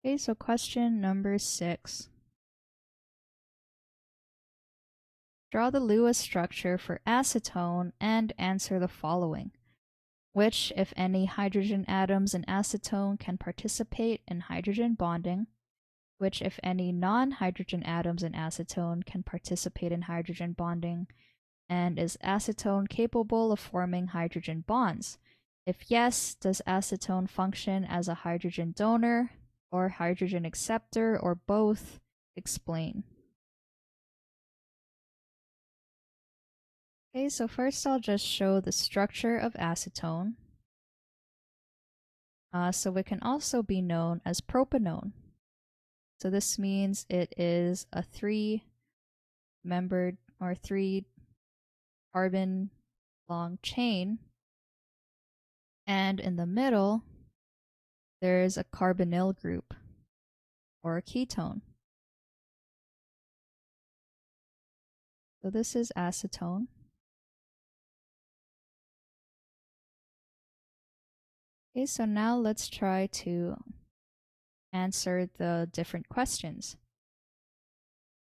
Okay, so question number 6. Draw the Lewis structure for acetone and answer the following. Which, if any, hydrogen atoms in acetone can participate in hydrogen bonding? Which, if any, non-hydrogen atoms in acetone can participate in hydrogen bonding? And is acetone capable of forming hydrogen bonds? If yes, does acetone function as a hydrogen donor or hydrogen acceptor or both? Explain. Okay, so first I'll just show the structure of acetone. So it can also be known as propanone. So this means it is a 3-membered or 3-carbon long chain. And in the middle, there's a carbonyl group or a ketone. So this is acetone. Okay, so now let's try to answer the different questions.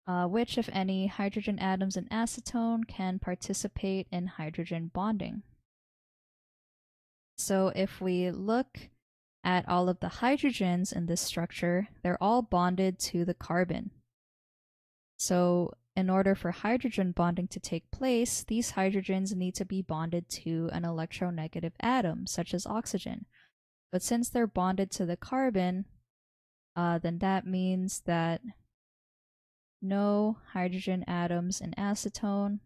Which, if any, hydrogen atoms in acetone can participate in hydrogen bonding? So if we look at all of the hydrogens in this structure, they're all bonded to the carbon. So in order for hydrogen bonding to take place, these hydrogens need to be bonded to an electronegative atom, such as oxygen. But since they're bonded to the carbon, then that means that no hydrogen atoms in acetone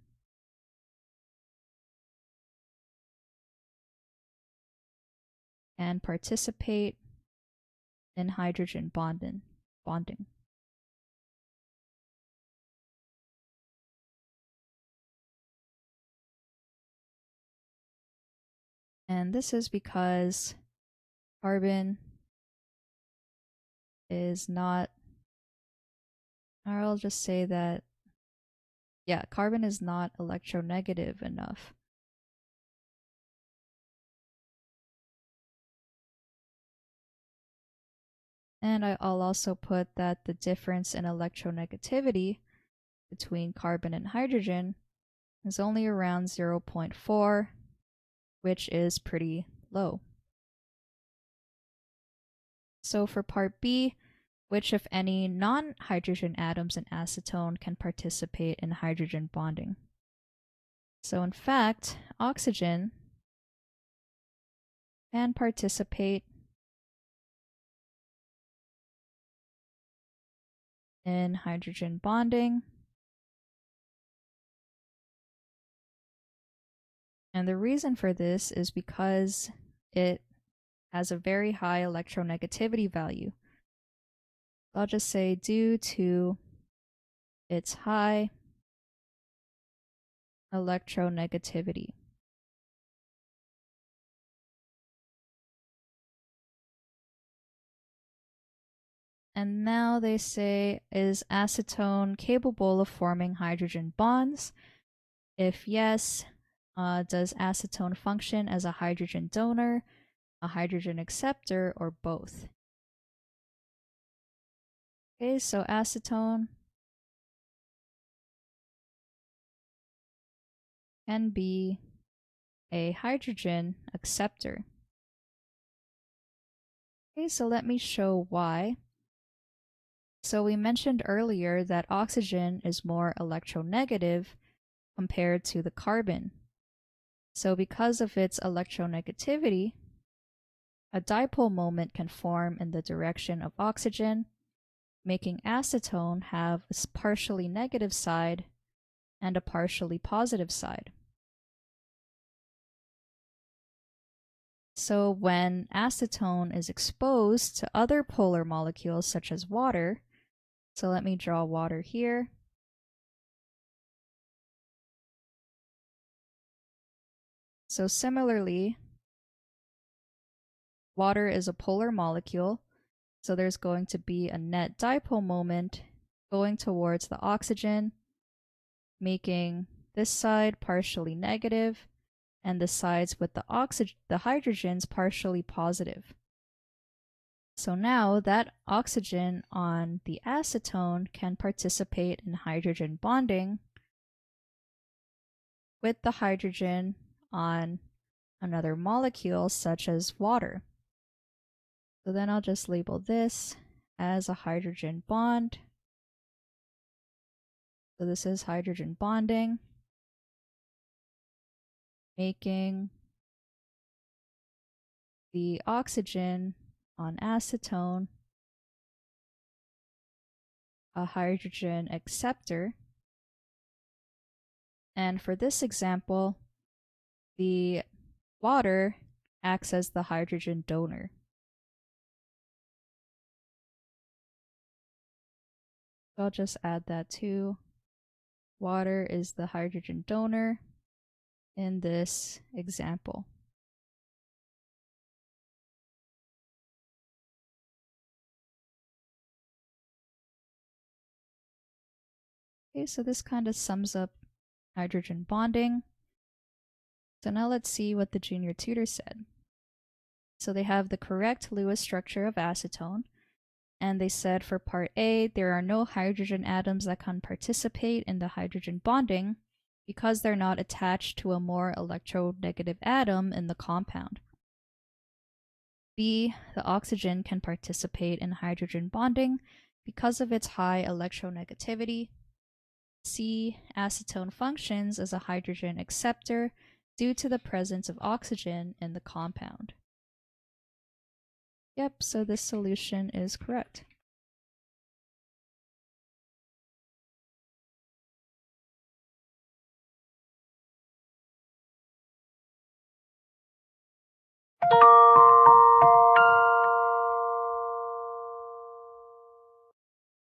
can participate in hydrogen bonding. And this is because carbon is not, or I'll just say that, yeah, carbon is not electronegative enough. And I'll also put that the difference in electronegativity between carbon and hydrogen is only around 0.4, which is pretty low. So for part B, which, if any, non-hydrogen atoms in acetone can participate in hydrogen bonding? So in fact, oxygen can participate in hydrogen bonding. And the reason for this is because it has a very high electronegativity value. I'll just say due to its high electronegativity. And now they say, is acetone capable of forming hydrogen bonds? If yes, does acetone function as a hydrogen donor, a hydrogen acceptor, or both? Okay, so acetone can be a hydrogen acceptor. Okay, so let me show why. So we mentioned earlier that oxygen is more electronegative compared to the carbon. So because of its electronegativity, a dipole moment can form in the direction of oxygen, making acetone have a partially negative side and a partially positive side. So when acetone is exposed to other polar molecules such as water, so let me draw water here. So similarly, water is a polar molecule, so there's going to be a net dipole moment going towards the oxygen, making this side partially negative and the sides with the hydrogens partially positive. So now that oxygen on the acetone can participate in hydrogen bonding with the hydrogen on another molecule such as water. So then I'll just label this as a hydrogen bond. So this is hydrogen bonding, making the oxygen on acetone a hydrogen acceptor. And for this example, the water acts as the hydrogen donor. So I'll just add that too. Water is the hydrogen donor in this example. Okay, so this kind of sums up hydrogen bonding. So now let's see what the junior tutor said. So they have the correct Lewis structure of acetone, and they said for part A, there are no hydrogen atoms that can participate in the hydrogen bonding because they're not attached to a more electronegative atom in the compound. B, the oxygen can participate in hydrogen bonding because of its high electronegativity. C, acetone functions as a hydrogen acceptor due to the presence of oxygen in the compound. Yep, so this solution is correct.